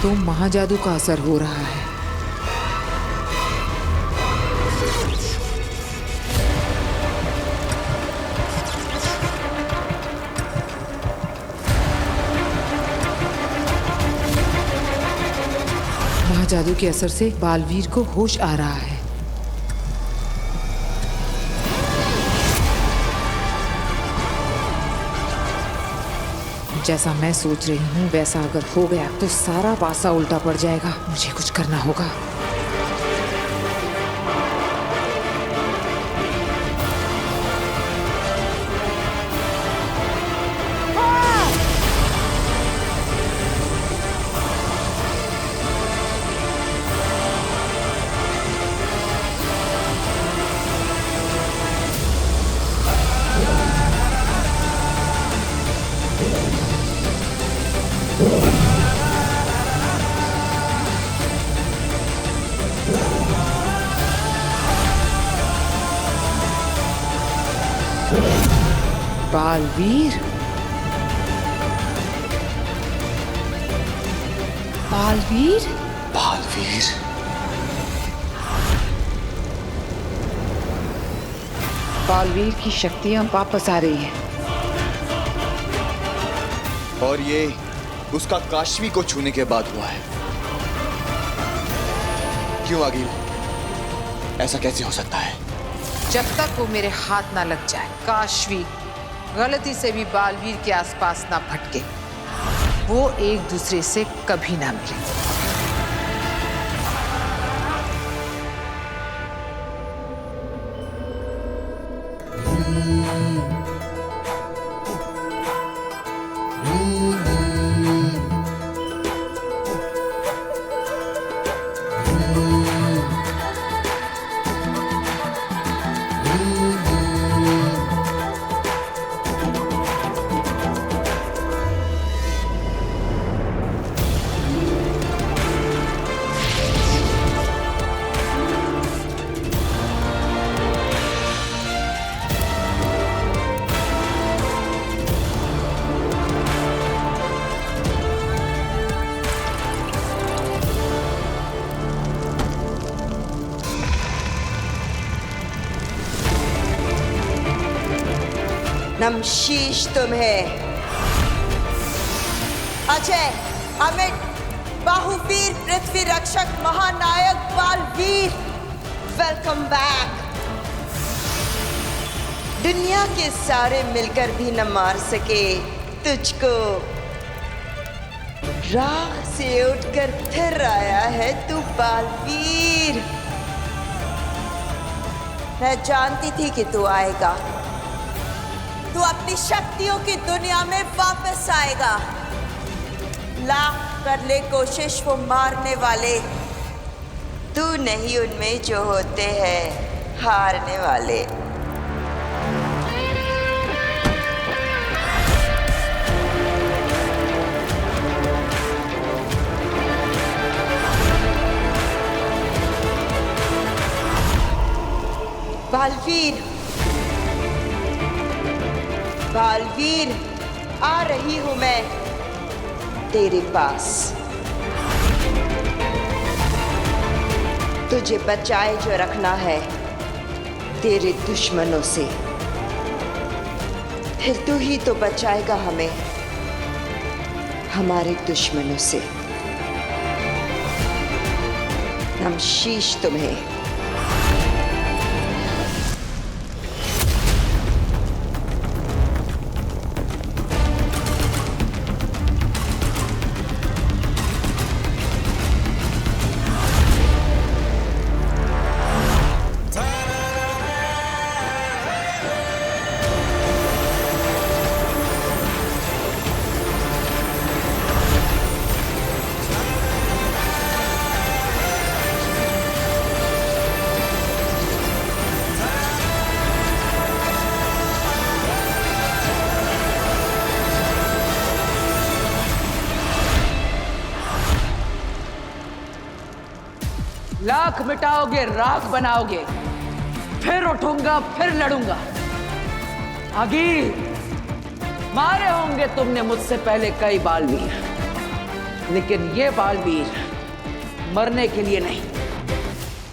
तो महाजादू का असर हो रहा है। महाजादू के असर से बालवीर को होश आ रहा है। जैसा मैं सोच रही हूँ वैसा अगर हो गया तो सारा पासा उल्टा पड़ जाएगा। मुझे कुछ करना होगा। बालवीर, बालवीर, बालवीर। बालवीर की शक्तियां वापस आ रही हैं। और ये उसका काशवी को छूने के बाद हुआ है। क्यों आगिल? ऐसा कैसे हो सकता है? जब तक वो मेरे हाथ ना लग जाए, काशवी गलती से भी बालवीर के आसपास ना भटके, वो एक दूसरे से कभी ना मिले। नमशीश तुम्हें, अजय, अमित, बाहुवीर, पृथ्वी रक्षक, महानायक बालवीर, वेलकम बैक। दुनिया के सारे मिलकर भी न मार सके तुझको। राख से उठकर फिर आया है तू बालवीर। मैं जानती थी कि तू आएगा। तू अपनी शक्तियों की दुनिया में वापस आएगा। लाख कर ले कोशिश वो मारने वाले, तू नहीं उनमें जो होते हैं हारने वाले। बालवीर, बालवीर, आ रही हूं मैं तेरे पास। तुझे बचाए जो रखना है तेरे दुश्मनों से। फिर तू ही तो बचाएगा हमें हमारे दुश्मनों से। नमशीश तुम्हें। लाख मिटाओगे, राख बनाओगे, फिर उठूंगा, फिर लड़ूंगा। आगिर, मारे होंगे तुमने मुझसे पहले कई बालवीर, लेकिन ये बालवीर मरने के लिए नहीं,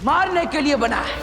मारने के लिए बना है।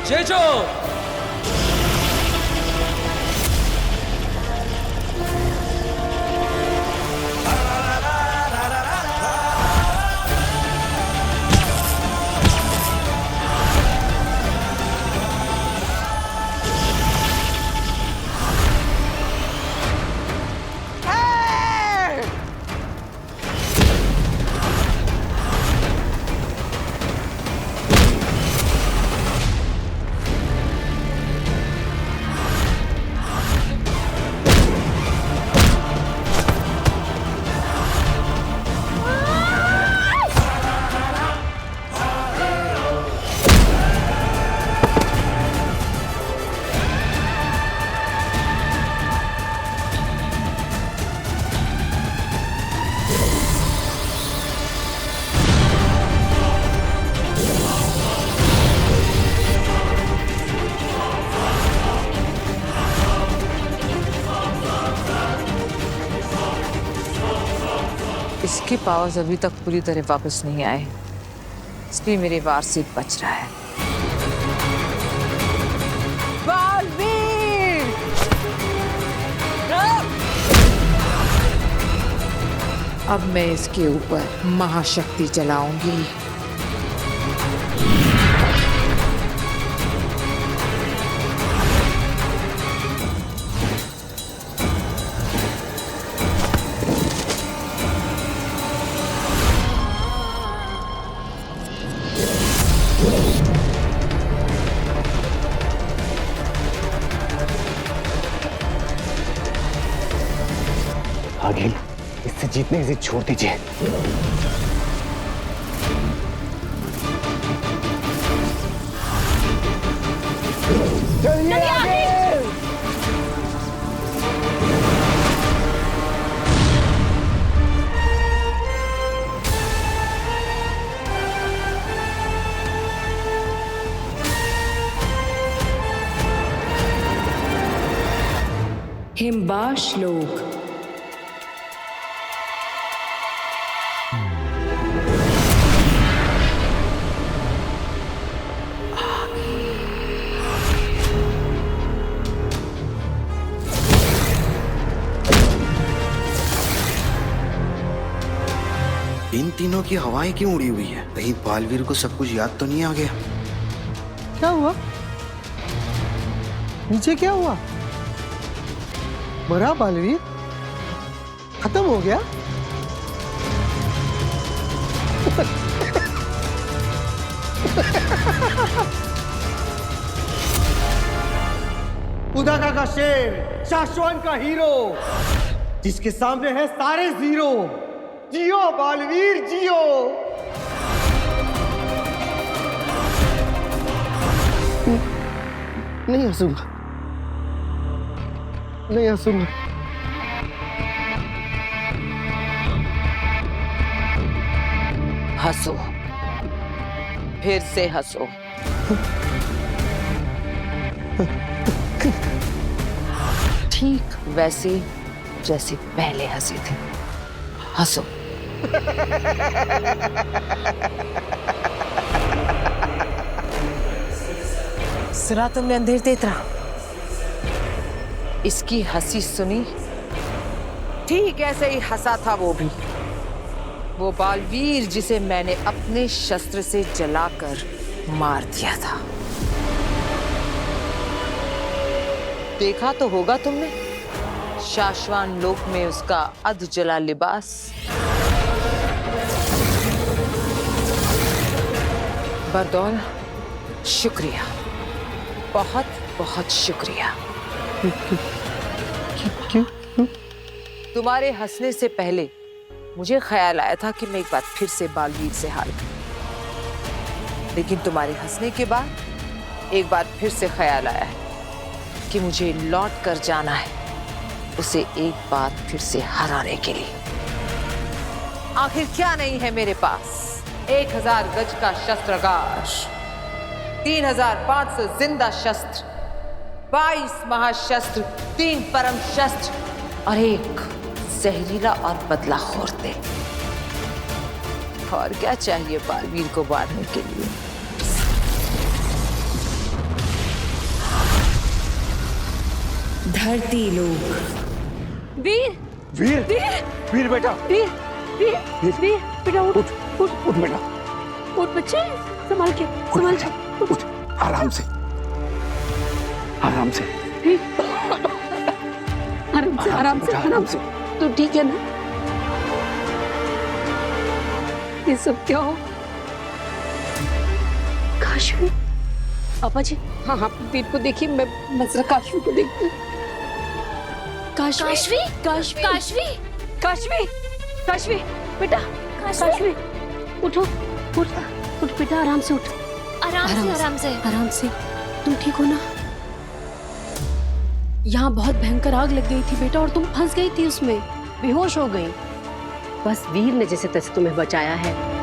जेजो इसके पावर्स अभी तक पूरी तरह वापस नहीं आए, इसलिए मेरे वार से बच रहा है। बालवीर! अब मैं इसके ऊपर महाशक्ति चलाऊंगी। आगे इससे जीतने की जिद छोड़ दीजिए। चलिए आगे। हिमबाश लोग इन तीनों की हवाएं क्यों उड़ी हुई है? कहीं बालवीर को सब कुछ याद तो नहीं आ गया? क्या हुआ? नीचे क्या हुआ? मरा बालवीर? खत्म हो गया? उदाका का शेर, शाश्वन का हीरो, जिसके सामने है सारे जीरो। जियो बालवीर जियो। नहीं हंसूंगा, नहीं हंसूंगा। हंसो, फिर से हंसो। ठीक वैसे जैसे पहले हंसे थे। हंसो। सुना तुमने अंधेर तेतरा? इसकी हंसी सुनी? ठीक ऐसे ही हंसा था वो भी। वो बालवीर जिसे मैंने अपने शस्त्र से जलाकर मार दिया था। देखा तो होगा तुमने। शाश्वान लोक में उसका अध जला लिबास। बरदौल, शुक्रिया, बहुत बहुत शुक्रिया। क्यों? तुम्हारे हंसने से पहले मुझे ख्याल आया था कि मैं एक बार फिर से बालवीर से हार गई, लेकिन तुम्हारे हंसने के बाद एक बार फिर से ख्याल आया है कि मुझे लौट कर जाना है उसे एक बार फिर से हराने के लिए। आखिर क्या नहीं है मेरे पास? 1000 गज का शस्त्रागार, 3500 जिंदा शस्त्र, 22 महाशस्त्र, 3 परम शस्त्र और एक जहरीला और बदलाखोर तेल। और क्या चाहिए बालवीर को मारने के लिए? धरती लोक। वीर वीर वीर वीर बेटा, वीर वीर वीर बेटा उठ उठ उठ बेटा, उठ बच्चे, संभाल के उठ, आराम से, आराम से, आराम से तू ठीक है ना? ये सब क्या हो? काशवी, पापा जी, हाँ वीर को देखिए, मैं जरा काशवी को देखती हूँ। काशवी काशवी काशवी काशवी काशवी बेटा, काशवी उठो, उठ बेटा, आराम से उठ, आराम से। तुम ठीक हो ना? यहाँ बहुत भयंकर आग लग गई थी बेटा, और तुम फंस गई थी उसमें, बेहोश हो गई। बस वीर ने जैसे तैसे तुम्हें बचाया है।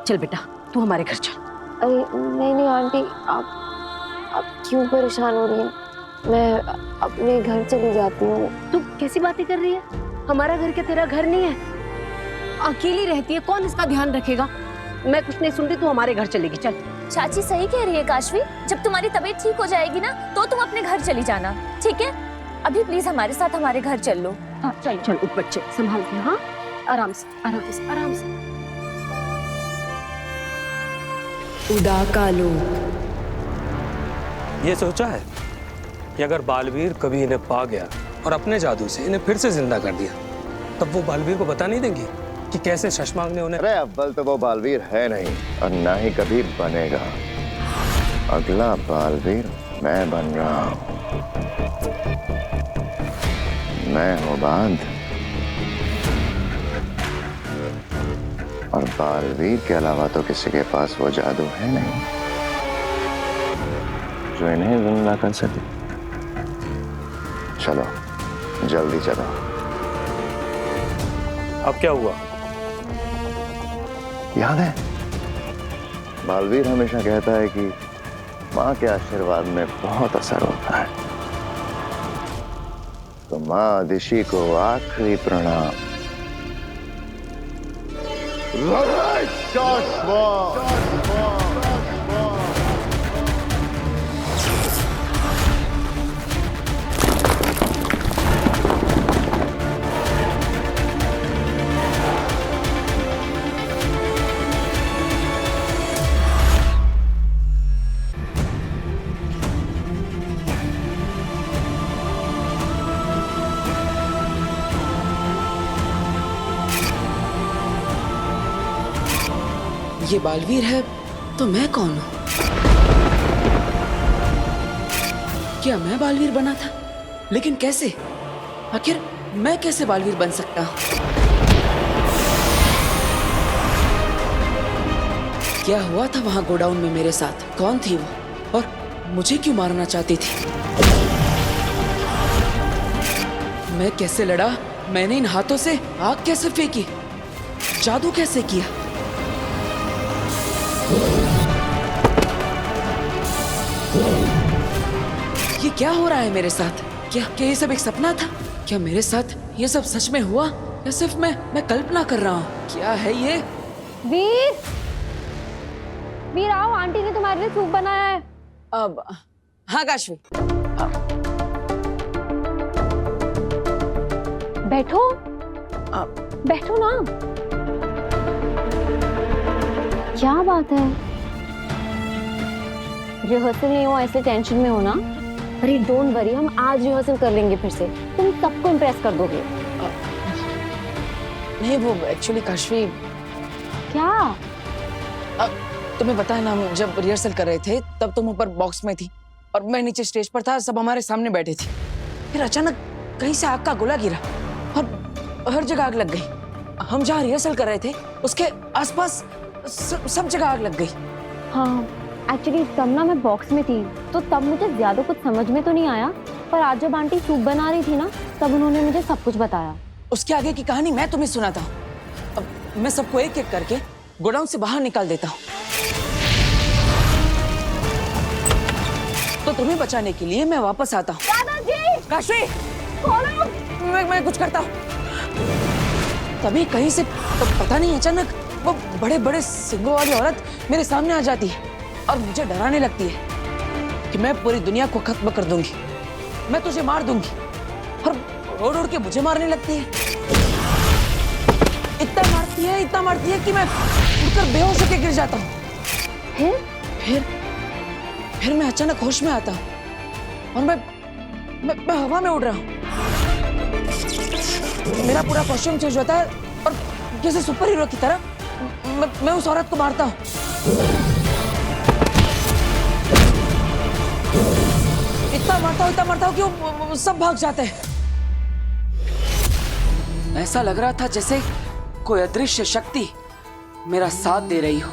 चल बेटा, तू हमारे घर चल। अरे नहीं आंटी, आप क्यों परेशान हो रही हैं? मैं अपने घर चली जाती हूँ। तू कैसी बातें कर रही है? हमारा घर क्या तेरा घर नहीं है? अकेली रहती है, कौन इसका ध्यान रखेगा? मैं कुछ नहीं सुन रही, तू हमारे घर चलेगी, चल। चाची सही कह रही है काशवी, जब तुम्हारी तबीयत ठीक हो जाएगी ना तो तुम अपने घर चली जाना, ठीक है? अभी प्लीज हमारे साथ हमारे घर चल लो। हाँ चल उठ बच्चे, संभाल के, हाँ आराम से। उदाका लोक। ये सोचा है कि अगर बालवीर कभी इन्हें पा गया और अपने जादू से इन्हें फिर से जिंदा कर दिया, तब वो बालवीर को बता नहीं देंगे कि कैसे शशमांग ने उन्हें। अरे अव्वल तो वो बालवीर है नहीं और ना ही कभी बनेगा। अगला बालवीर मैं बन रहा हूं। मैं हूं बांध, और बालवीर के अलावा तो किसी के पास वो जादू है नहीं जो इन्हें जिंदा कर सके। चलो जल्दी चलो। अब क्या हुआ? याद है, बालवीर हमेशा कहता है कि माँ के आशीर्वाद में बहुत असर होता है। तो माँ दिशी को आखिरी प्रणाम। ये बालवीर है तो मैं कौन हूँ? क्या मैं बालवीर बना था? लेकिन कैसे? आखिर मैं कैसे बालवीर बन सकता हूँ? क्या हुआ था वहां गोडाउन में मेरे साथ? कौन थी वो और मुझे क्यों मारना चाहती थी? मैं कैसे लड़ा? मैंने इन हाथों से आग कैसे फेंकी? जादू कैसे किया? ये क्या हो रहा है मेरे साथ? क्या ये सब एक सपना था? क्या मेरे साथ ये सब सच में हुआ या सिर्फ मैं कल्पना कर रहा हूँ? क्या है ये? वीर, वीर आओ, आंटी ने तुम्हारे लिए सूप बनाया है। अब हाँ काशवी, बैठो, बैठो ना। क्या बात है? रिहर्सल नहीं हो ऐसे टेंशन में हो ना? अरे डोंट वरी, हम आज रिहर्सल कर लेंगे फिर से। तुम सबको इम्प्रेस कर दोगे। नहीं वो एक्चुअली काशवी, क्या? तुम्हें पता है ना, हम जब रिहर्सल कर रहे थे तब तुम ऊपर बॉक्स में थी और मैं नीचे स्टेज पर था, सब हमारे सामने बैठे थे। फिर अचानक कहीं से आग का गोला गिरा और हर जगह आग लग गई। हम जहाँ रिहर्सल कर रहे थे उसके आसपास सब जगह आग लग गई। हाँ एक्चुअली तब ना मैं बॉक्स में थी तो तब मुझे ज्यादा कुछ समझ में तो नहीं आया, पर आज जब आंटी सूप बना रही थी ना तब उन्होंने मुझे सब कुछ बताया। उसके आगे की कहानी मैं तुम्हें सुनाता हूँ। अब मैं सबको एक एक करके गोडाउन से बाहर निकाल देता हूँ। तो तुम्हें बचाने के लिए मैं वापस आता हूँ। दादाजी! काशवी! मैं कुछ करता हूँ। तभी कहीं से पता नहीं अचानक वो बड़े बड़े सिंगों वाली औरत मेरे सामने आ जाती है और मुझे डराने लगती है कि मैं पूरी दुनिया को खत्म कर दूंगी, मैं तुझे मार दूंगी, और उड़ उड़ के मुझे मारने लगती है। इतना मारती है कि मैं उड़कर बेहोश होकर गिर जाता हूँ। फिर मैं अचानक होश में आता हूँ और मैं हवा में उड़ रहा हूँ। मेरा पूरा कॉस्ट्यूम चेंज होता है और जैसे सुपर हीरो की तरह मैं उस औरत को मारता हूँ। इतना मारता हूँ कि वो सब भाग जाते हैं। ऐसा लग रहा था जैसे कोई अदृश्य शक्ति मेरा साथ दे रही हो।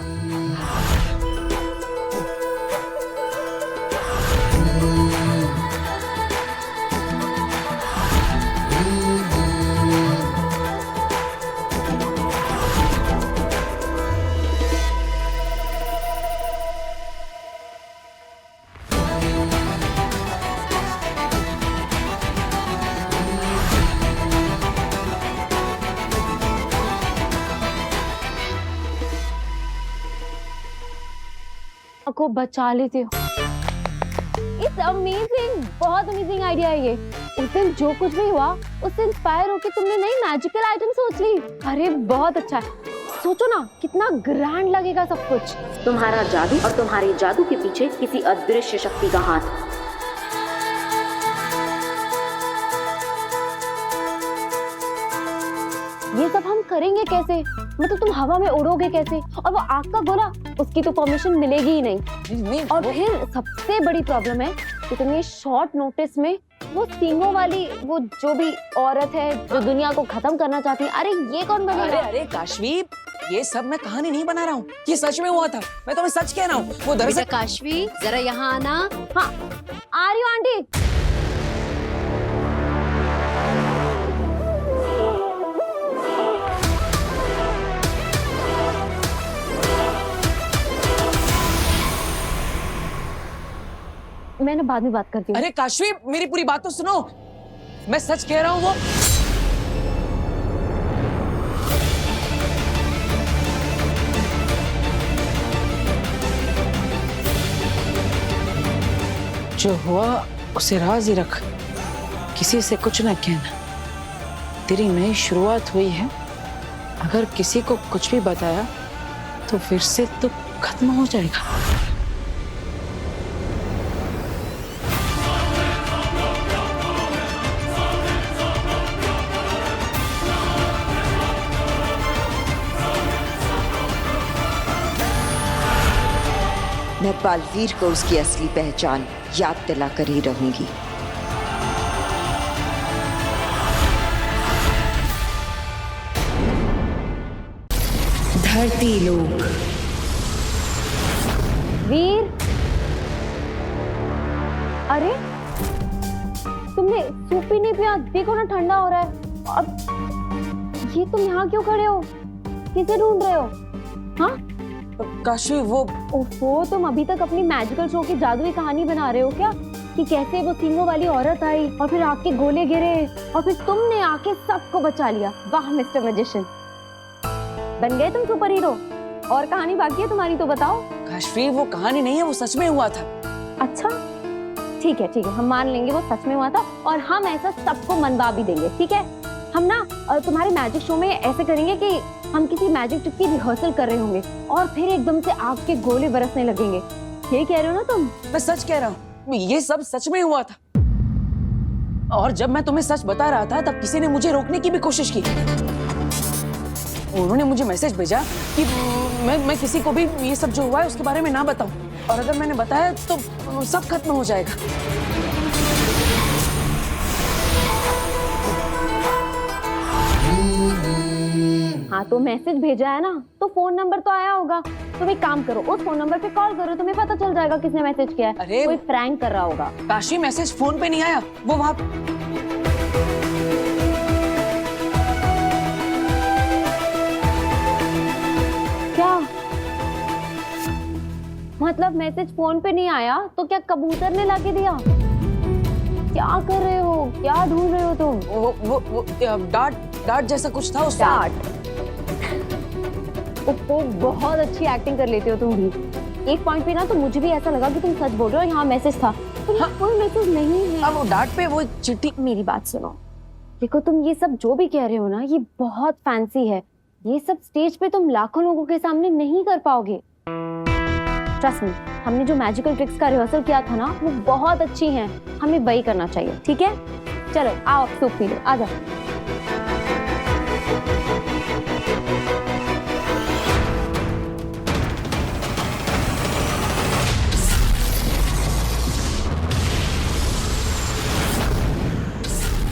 को बचा लेते हो। इट्स अमेजिंग, बहुत अमेजिंग आइडिया है ये। उस दिन जो कुछ भी हुआ उससे इंस्पायर होकर तुमने नई मैजिकल आइटम सोच ली। अरे बहुत अच्छा है। सोचो ना कितना ग्रैंड लगेगा सब कुछ। तुम्हारा जादू और तुम्हारे जादू के पीछे किसी अदृश्य शक्ति का हाथ। ये सब हम करेंगे कैसे? मतलब तुम हवा में उड़ोगे कैसे? और वो आग का गोला, उसकी तो परमिशन मिलेगी ही नहीं। और फिर सबसे बड़ी प्रॉब्लम है कि तुम ये शॉर्ट नोटिस में वो सींगों वाली वो जो भी औरत है जो दुनिया को खत्म करना चाहती है, अरे ये कौन बनेगा? अरे काशवी, ये सब मैं कहानी नहीं बना रहा हूँ, ये सच में हुआ था। मैं तुम्हें सच कह रहा हूँ। वो दरअसल काशवी जरा यहाँ आना। हाँ आ रही हूँ आंटी। मैंने बाद में बात करती हूँ। अरे काशवी मेरी पूरी बात तो सुनो, मैं सच कह रहा हूँ। वो जो हुआ उसे राज ही रख, किसी से कुछ ना कहना। तेरी नई शुरुआत हुई है, अगर किसी को कुछ भी बताया तो फिर से तो खत्म हो जाएगा। मैं बालवीर को उसकी असली पहचान याद दिलाकर ही रहूंगी। धरती लोक। वीर, अरे तुमने सूप भी नहीं पिया, देखो ना ठंडा हो रहा है। अब ये तुम यहाँ क्यों खड़े हो? किसे ढूंढ रहे हो? हाँ काशवी ओहो, तुम अभी तक अपनी मैजिकल शो की जादुई कहानी बना रहे हो क्या? कि कैसे वो सींगों वाली औरत आई और फिर आग के गोले गिरे और फिर तुमने आके सबको बचा लिया। वाह मिस्टर मैजिशियन, बन गए तुम सुपर हीरो। और कहानी बाकी है तुम्हारी तो बताओ। काशवी वो कहानी नहीं है, वो सच में हुआ था। अच्छा ठीक है हम मान लेंगे वो सच में हुआ था और हम ऐसा सबको मनवा भी देंगे, ठीक है? हम ना तुम्हारे मैजिक शो में ऐसे करेंगे कि हम किसी मैजिक ट्रिक की रिहर्सल कर रहे होंगे और फिर एकदम से आग के गोले बरसने लगेंगे। ये कह रहे हो ना तुम? मैं सच कह रहा हूँ, ये सब सच में हुआ था। और जब मैं तुम्हें सच बता रहा था तब किसी ने मुझे रोकने की भी कोशिश की। उन्होंने मुझे मैसेज भेजा कि मैं किसी को भी ये सब जो हुआ है उसके बारे में ना बताऊं, और अगर मैंने बताया तो सब खत्म हो जाएगा। हाँ तो मैसेज भेजा है ना, तो फोन नंबर तो आया होगा। तुम एक काम करो, उस फोन नंबर पे कॉल करो, तुम्हें पता चल जाएगा किसने मैसेज किया है। अरे कोई प्रैंक कर रहा होगा। काशी मैसेज फोन पे नहीं आया, वो वहाँ क्या मतलब? मैसेज फोन पे नहीं आया तो क्या कबूतर ने लाके दिया? क्या कर रहे हो, क्या ढूंढ रहे हो तुम? वो डार्ट जैसा कुछ था उस डार्ट। वो बहुत अच्छी एक्टिंग कर लेते हो तुम भी। एक पॉइंट पे ना तो मुझे भी ऐसा लगा कि तुम सच बोल रहे हो। यहाँ मैसेज था, हाँ, कोई मैसेज नहीं है। अब वो डार्ट पे वो चिट्ठी। मेरी बात सुनो, देखो तुम ये सब जो भी कह रहे हो ना, ये बहुत फैंसी है। ये सब स्टेज पे तुम लाखों लोगों के सामने नहीं कर पाओगे। ट्रस्ट मी, हमने जो मैजिकल ट्रिक्स का रिहर्सल किया था ना, वो बहुत अच्छी हैं। हमें वही करना चाहिए, ठीक है? चलो आओ, सूप पी लो, आ जाओ।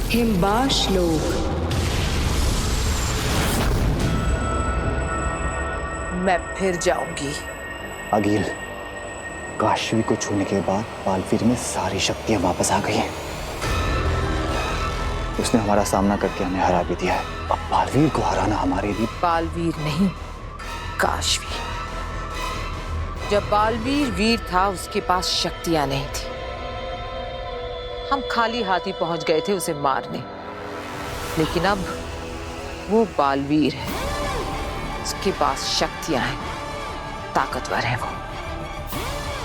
हिमबाश लोग, मैं फिर जाऊंगी। अगिल, काशवी को छूने के बाद बालवीर में सारी शक्तियां वापस आ गई हैं। उसने हमारा सामना करके हमें हरा भी दिया है। अब बालवीर को हराना हमारे लिए। बालवीर नहीं, काशवी। जब बालवीर वीर था उसके पास शक्तियां नहीं थी। हम खाली हाथ ही पहुंच गए थे उसे मारने, लेकिन अब वो बालवीर है, उसके पास शक्तियां हैं, ताकतवर है वो।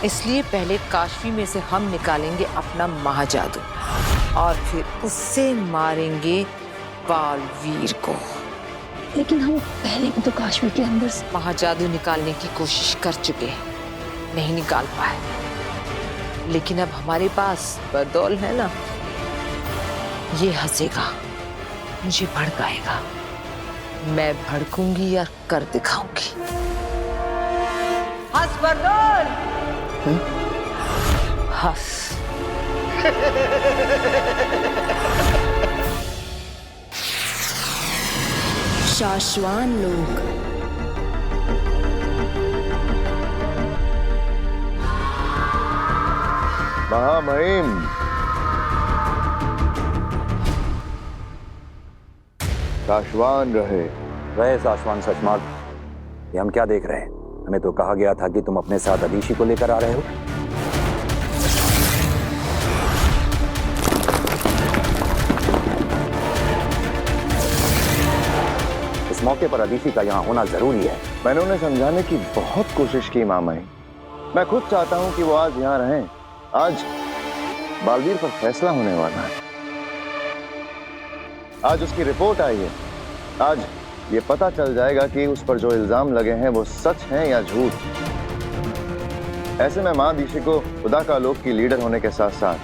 इसलिए पहले काशवी में से हम निकालेंगे अपना महाजादू और फिर उससे मारेंगे बालवीर को। लेकिन हम पहले भी तो काशवी के अंदर से महाजादू निकालने की कोशिश कर चुके हैं, नहीं निकाल पाए। लेकिन अब हमारे पास बरदौल है ना, ये हंसेगा, मुझे भड़काएगा, मैं भड़कूंगी और कर दिखाऊंगी। हंस बरदौल, हंस। शाश्वान लोग, महामहिम, शाश्वान रहे शाश्वान सचमार्ग। ये हम क्या देख रहे हैं? हमें तो कहा गया था कि तुम अपने साथ अदीशी को लेकर आ रहे हो। इस मौके पर अदीशी का यहाँ होना जरूरी है। मैंने उन्हें समझाने की बहुत कोशिश की मामाई। मैं खुद चाहता हूँ कि वो आज यहाँ रहें। आज बालवीर पर फैसला होने वाला है। आज उसकी रिपोर्ट आई है। आज ये पता चल जाएगा कि उस पर जो इल्जाम लगे हैं वो सच हैं या झूठ। ऐसे में माँ दीशी को खुदा का लोक की लीडर होने के साथ साथ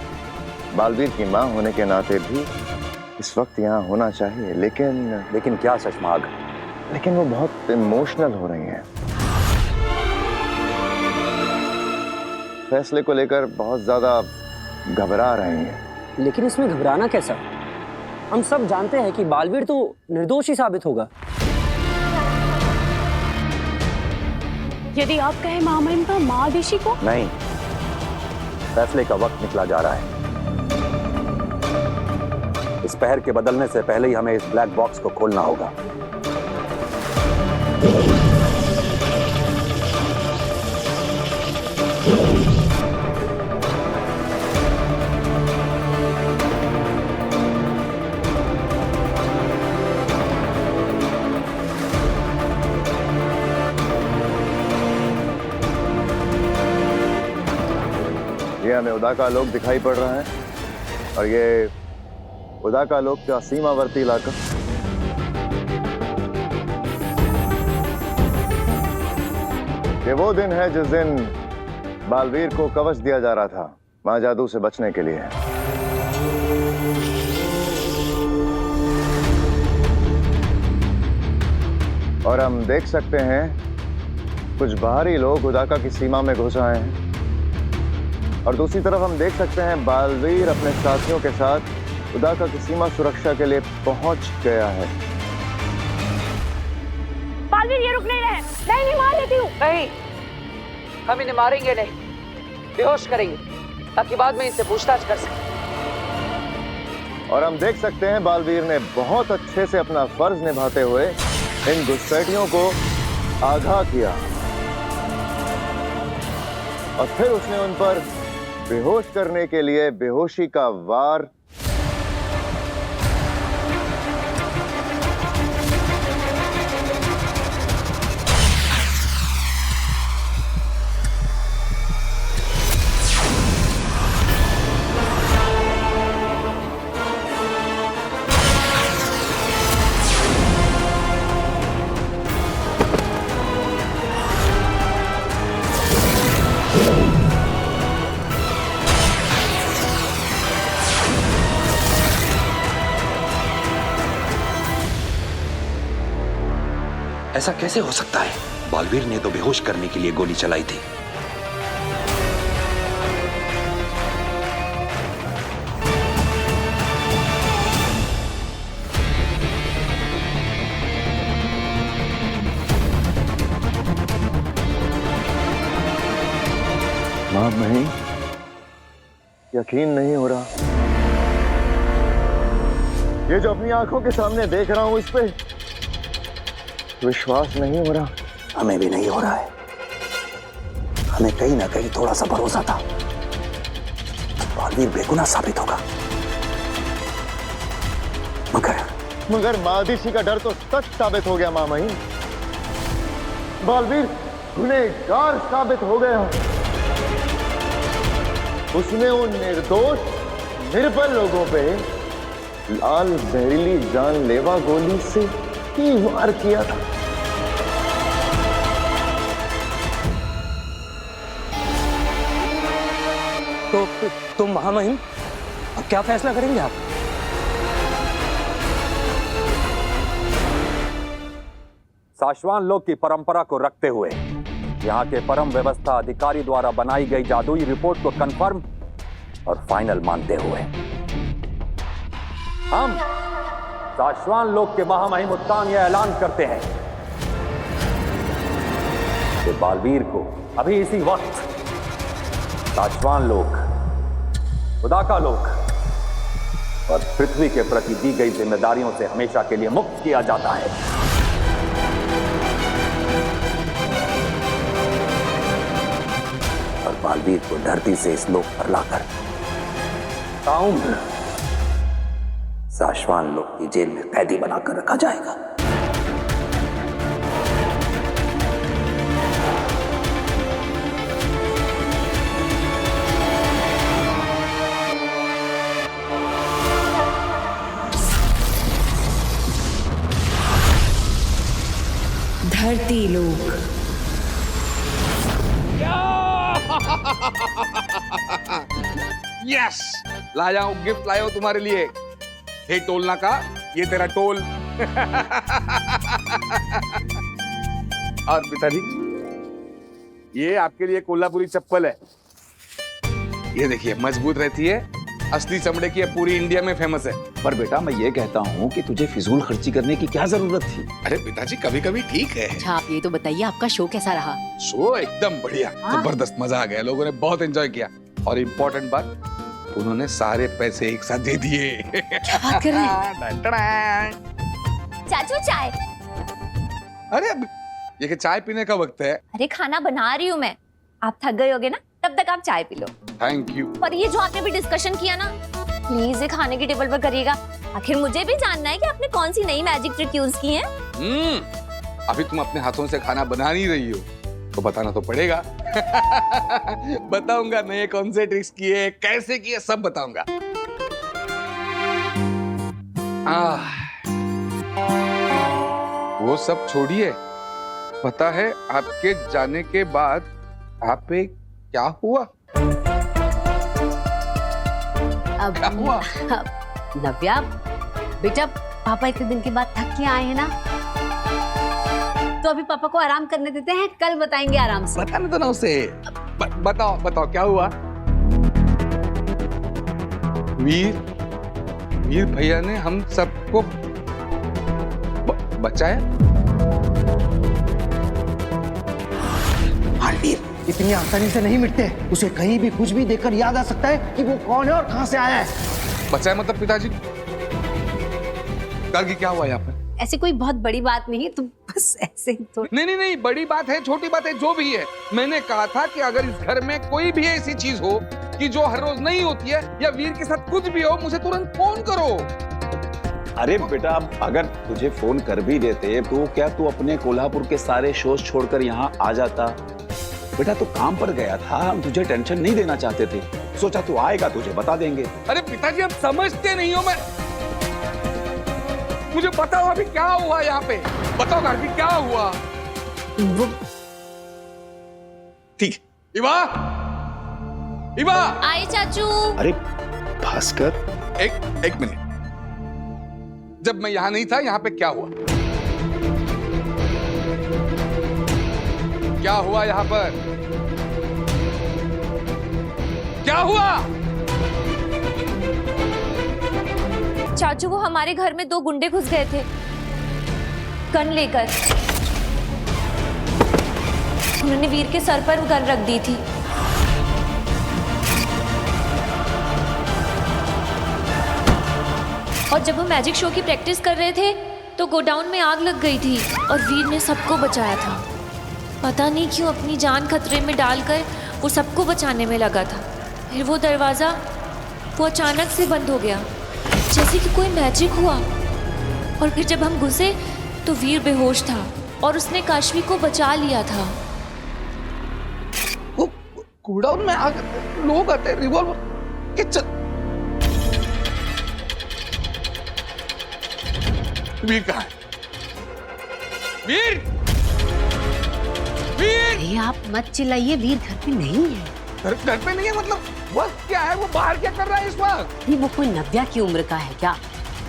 बालवीर की माँ होने के नाते भी इस वक्त यहाँ होना चाहिए। लेकिन क्या सचमार्ग? लेकिन वो बहुत इमोशनल हो रही हैं। फैसले को लेकर बहुत ज्यादा घबरा रही हैं। लेकिन इसमें घबराना कैसा? हम सब जानते हैं कि बालवीर तो निर्दोष ही साबित होगा। यदि आप कहें महामहिम का महादीशी को? नहीं, फैसले का वक्त निकला जा रहा है। इस पहर के बदलने से पहले ही हमें इस ब्लैक बॉक्स को खोलना होगा। ये हमें उदा का लोक दिखाई पड़ रहा है और ये उदा का लोक का सीमावर्ती इलाका। ये वो दिन है जिस दिन बालवीर को कवच दिया जा रहा था मां जादू से बचने के लिए। और हम देख सकते हैं कुछ बाहरी लोग उदाका की सीमा में घुस आए हैं और दूसरी तरफ हम देख सकते हैं बालवीर अपने साथियों के साथ उदाका की सीमा सुरक्षा के लिए पहुंच गया है। बालवीर ये रुक नहीं रहे। नहीं मार लेती हूँ। नहीं, हम इन्हें मारेंगे नहीं, बेहोश करेंगे ताकि बाद में इनसे पूछताछ कर सकें। और हम देख सकते हैं बालवीर ने बहुत अच्छे से अपना फर्ज निभाते हुए इन घुसपैठियों को आगाह किया और फिर उसने उन पर बेहोश करने के लिए बेहोशी का वार ऐसा कैसे हो सकता है? बालवीर ने तो बेहोश करने के लिए गोली चलाई थी। मां नहीं, यकीन नहीं हो रहा। ये जो अपनी आंखों के सामने देख रहा हूं इस पे विश्वास नहीं हो रहा। हमें भी नहीं हो रहा है। हमें कहीं ना कहीं थोड़ा सा भरोसा था बालवीर बेगुनाह साबित होगा, मगर मादिशी का डर तो सच साबित हो गया। मामही, बालवीर गुनहगार साबित हो गया। उसने उन निर्दोष निर्बल लोगों पे लाल जहरीली जानलेवा गोली से ही वार किया था। तो महामहिम, अब क्या फैसला करेंगे आप? साशवान लोक की परंपरा को रखते हुए यहाँ के परम व्यवस्था अधिकारी द्वारा बनाई गई जादुई रिपोर्ट को कंफर्म और फाइनल मानते हुए हम साशवान लोक के महामहिम उत्तान यह ऐलान करते हैं कि बालवीर को अभी इसी वक्त साशवान लोक, उदाका लोक और पृथ्वी के प्रति दी गई जिम्मेदारियों से हमेशा के लिए मुक्त किया जाता है। और बालवीर को धरती से इस लोक पर लाकर ताउम्र साशवान लोक की जेल में कैदी बनाकर रखा जाएगा। धरती लोक। यस, लाया हूं गिफ्ट, लाया हूं तुम्हारे लिए। हे टोलना का, ये तेरा टोल। और पिताजी, ये आपके लिए कोल्हापुरी चप्पल है। ये देखिए, मजबूत रहती है, असली चमड़े की है, पूरी इंडिया में फेमस है। पर बेटा, मैं ये कहता हूँ कि तुझे फिजूल खर्ची करने की क्या जरूरत थी? अरे पिताजी, कभी कभी ठीक है। अच्छा, आप ये तो बताइए, आपका शो कैसा रहा? शो एकदम बढ़िया, जबरदस्त, मजा आ गया, लोगों ने बहुत एंजॉय किया। और इम्पोर्टेंट बात, उन्होंने सारे पैसे एक साथ दे दिए। क्या बात कर रहे हैं? चाचू चाय। अरे ये कि चाय पीने का वक्त है। अरे खाना बना रही हूँ मैं, आप थक गए होगे ना, तब तक आप चाय पी लो। Thank you. पर ये जो आपने भी डिस्कशन किया ना, प्लीज ये खाने की टेबल पर करिएगा। आखिर मुझे भी जानना है कि आपने कौन सी नई मैजिक ट्रिक यूज की है। अभी तुम अपने हाथों से खाना बना नहीं रही हो तो बताना तो पड़ेगा। बताऊंगा नए कौन से ट्रिक्स किए, कैसे किए, सब बताऊंगा। वो सब छोड़िए, पता है आपके जाने के बाद आप पे क्या हुआ? क्या हुआ? नव्या बेटा, पापा इतने दिन के बाद थक के आए हैं ना, तो अभी पापा को आराम करने देते हैं, कल बताएंगे आराम से। बताने दो ना उसे। बताओ बताओ क्या हुआ? वीर भैया ने हम सबको बचाया। बालवीर इतनी आसानी से नहीं मिटते, उसे कहीं भी कुछ भी देखकर याद आ सकता है कि वो कौन है और कहां से आया है। बचाया मतलब पिताजी? कल की क्या हुआ यहाँ पर? ऐसी कोई बहुत बड़ी बात नहीं है, तुम बस ऐसे ही तो। नहीं, बड़ी बात है, छोटी बात है, जो भी है। मैंने कहा था कि अगर इस घर में कोई भी ऐसी चीज हो कि जो हर रोज नहीं होती है, या वीर के साथ कुछ भी हो, मुझे तुरंत फोन करो। अरे बेटा, अगर तुझे फोन कर भी देते तो क्या तू अपने कोल्हापुर के सारे शोज छोड़कर यहाँ आ जाता? बेटा तू काम पर गया था, हम तुझे टेंशन नहीं देना चाहते थे, सोचा तू आएगा तुझे बता देंगे। अरे पिताजी आप समझते नहीं हो। मुझे बताओ अभी क्या हुआ यहाँ पे, बताओ अभी क्या हुआ? ठीक, इवा आए चाचू। अरे भास्कर, एक मिनट, जब मैं यहाँ नहीं था यहाँ पे क्या हुआ? क्या हुआ यहाँ पर? क्या हुआ? चाचू वो हमारे घर में 2 गुंडे घुस गए थे गन लेकर। उन्होंने वीर के सर पर गन रख दी थी। और जब वो मैजिक शो की प्रैक्टिस कर रहे थे तो गोडाउन में आग लग गई थी और वीर ने सबको बचाया था। पता नहीं क्यों अपनी जान खतरे में डालकर वो सबको बचाने में लगा था। फिर वो दरवाजा वो अचानक से बंद हो गया, जैसे कि कोई मैजिक हुआ। और फिर जब हम घुसे तो वीर बेहोश था और उसने काशवी को बचा लिया था। वो गोडाउन में आग, लोग आते, रिवॉल्वर के वीर कहाँ है? वीर! अरे आप मत चिल्लाइए, वीर घर पे नहीं है। घर पे नहीं है मतलब वक्त क्या है? वो बाहर क्या कर रहा है इस वक्त? वो कोई नव्या की उम्र का है क्या?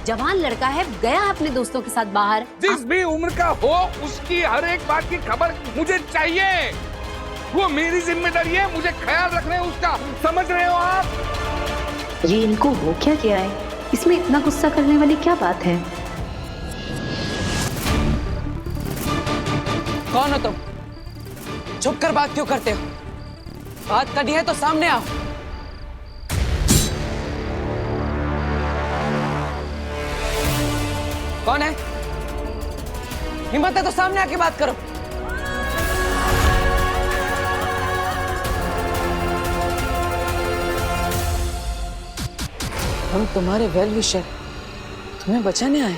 जवान लड़का है, गया अपने दोस्तों के साथ बाहर। जिस भी उम्र का हो, उसकी हर एक बात की खबर मुझे चाहिए। वो मेरी जिम्मेदारी है, मुझे ख्याल रखना है उसका, समझ रहे हो आप? ये इनको हो क्या गया है? इसमें इतना गुस्सा करने वाली क्या बात है? कौन हो तुम? छुप कर बात क्यों करते हो? बात करनी है तो सामने आओ। कौन है? हिम्मत है तो सामने आके बात करो। हम तुम्हारे वेल विशर, तुम्हें बचाने आए।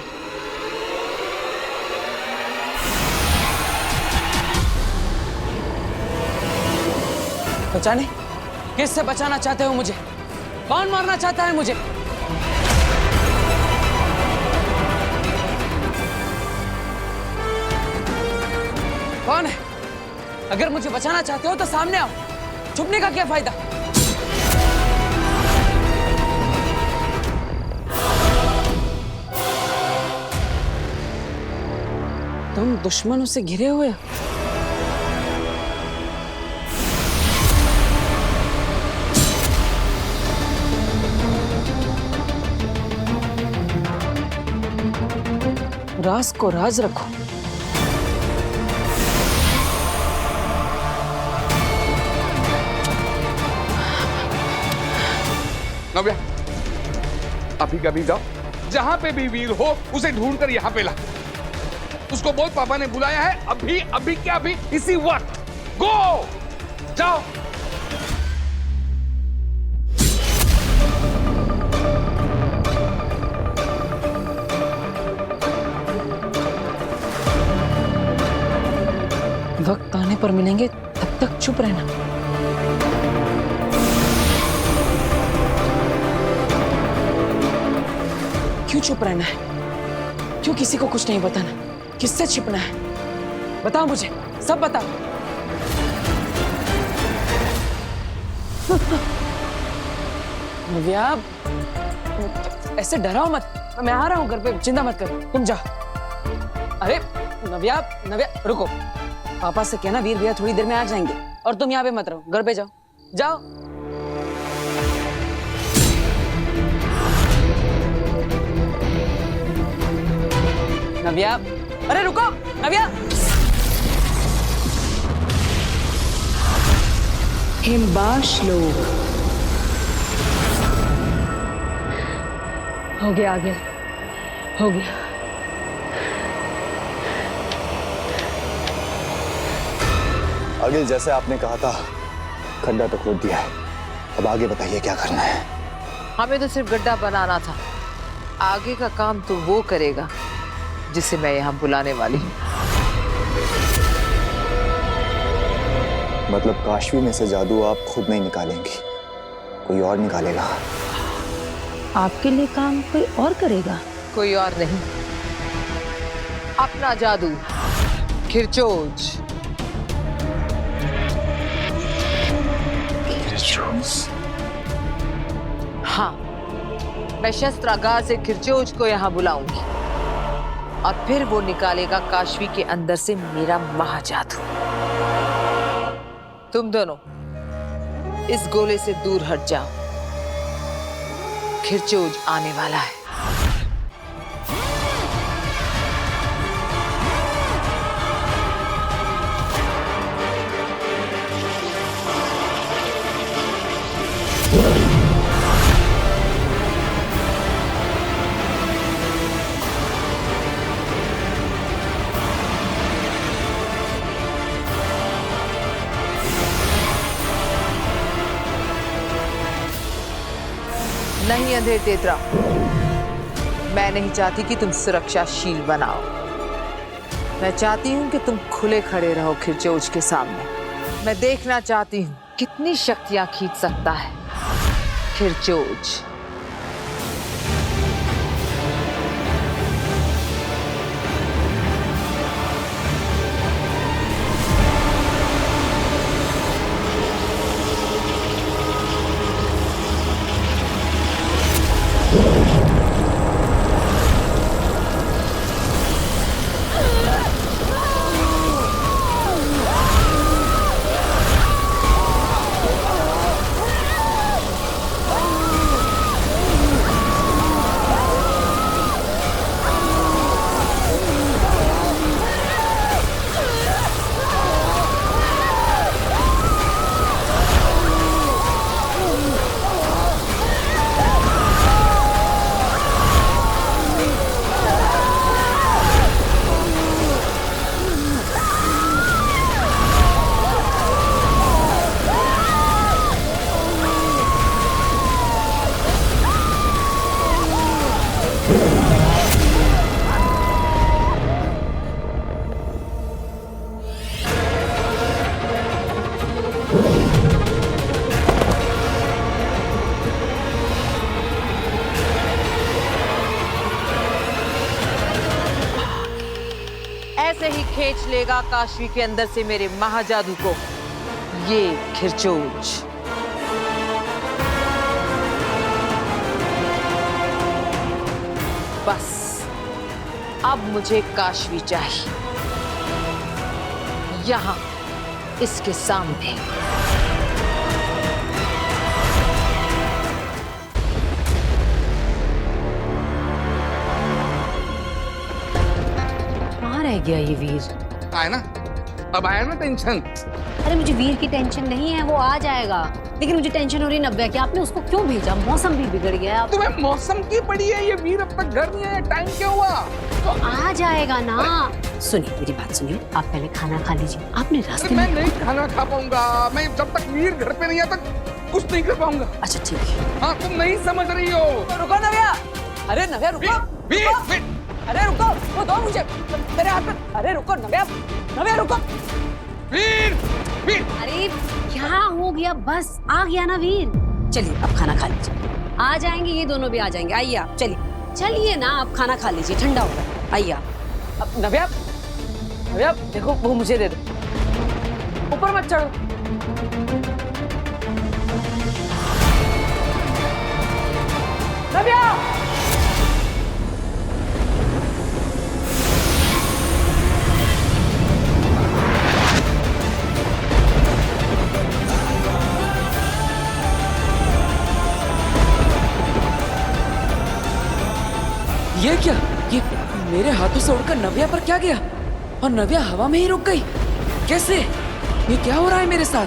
बचाने? किससे बचाना चाहते हो मुझे? कौन मारना चाहता है मुझे? कौन है? अगर मुझे बचाना चाहते हो तो सामने आओ, छुपने का क्या फायदा? तुम दुश्मनों से घिरे हुए हो। राज को राज रखो। नव्या, अभी कभी जाओ, जहां पे भी वीर हो उसे ढूंढकर यहां पे ला। उसको बोल पापा ने बुलाया है, अभी अभी क्या अभी, इसी वक्त। गो, जाओ। वक्त आने पर मिलेंगे, तब तक चुप रहना। क्यों चुप रहना है? क्यों किसी को कुछ नहीं बताना? किससे छिपना है? बताओ मुझे, सब बताओ। नव्या, ऐसे डराओ मत। मैं आ रहा हूँ घर पे, चिंता मत करो, तुम जाओ। अरे नव्या, नव्या रुको। पापा से कहना वीर भैया थोड़ी देर में आ जाएंगे, और तुम यहाँ पे मत रहो, घर पे जाओ। जाओ। नव्या, अरे रुको नव्या। हिमबाश लोग। हो गया, आ गया, हो गया। अगिल, जैसे आपने कहा था, खड्डा तो खोद दिया है, अब आगे बताइए क्या करना है। हमें तो सिर्फ गड्ढा बनाना था, आगे का काम तो वो करेगा जिसे मैं यहाँ बुलाने वाली हूँ। मतलब काशवी में से जादू आप खुद नहीं निकालेंगी, कोई और निकालेगा? आपके लिए काम कोई और करेगा? कोई और नहीं, अपना जादू, खिरचोज। हाँ, मैं शस्त्रागार से खिरचोज को यहाँ बुलाऊंगी और फिर वो निकालेगा काशवी के अंदर से मेरा महाजादू। तुम दोनों इस गोले से दूर हट जाओ, खिरचोज आने वाला है। नहीं अंधेर तेतरा, मैं नहीं चाहती कि तुम सुरक्षाशील बनाओ। मैं चाहती हूं कि तुम खुले खड़े रहो खिरचोज के सामने। मैं देखना चाहती हूं कितनी शक्तियां खींच सकता है खिरचोज। ऐसे ही खींच लेगा काशवी के अंदर से मेरे महाजादू को ये खिरचोज। बस अब मुझे काशवी चाहिए, यहां इसके सामने। कहाँ रह गया ये वीर? है ना, अब आया ना टेंशन? अरे मुझे वीर की टेंशन नहीं है, वो आ जाएगा, लेकिन मुझे टेंशन हो रही नव्या कि आपने उसको क्यों भेजा? मौसम भी बिगड़ गया है। तुम्हें मौसम की पड़ी है? ये वीर अब तक घर नहीं आया, टाइम क्या हुआ? तो आ जाएगा ना। सुनिए मेरी बात सुनिए, आप पहले खाना खा लीजिए। आपने रास्ते मैं में नहीं खाना खा पाऊंगा, मैं जब तक वीर घर पे नहीं आता कुछ नहीं कर पाऊंगा। अच्छा ठीक है। हाँ तुम नहीं समझ रही हो। रुको नव्या, अरे नव्या रुको। वीर, अरे रुको, वो दो मुझे मेरे हाथ में। अरे रुको नव्या, नव्या रुको। वीर, वीर। अरे क्या हो गया? बस आ गया ना वीर। चलिए अब खाना खा लीजिए, आ जाएंगे ये दोनों भी आ जाएंगे। आइए आप, चलिए चलिए ना, आप खाना खा लीजिए, ठंडा होगा। आइए आप। अब नव्या, नव्या देखो वो मुझे दे दो, ऊपर मत चढ़ो। नव्या ये क्या? ये मेरे हाथों से उड़कर नव्या पर क्या गया? और नव्या हवा में ही रुक गई? कैसे? ये क्या हो रहा है मेरे साथ?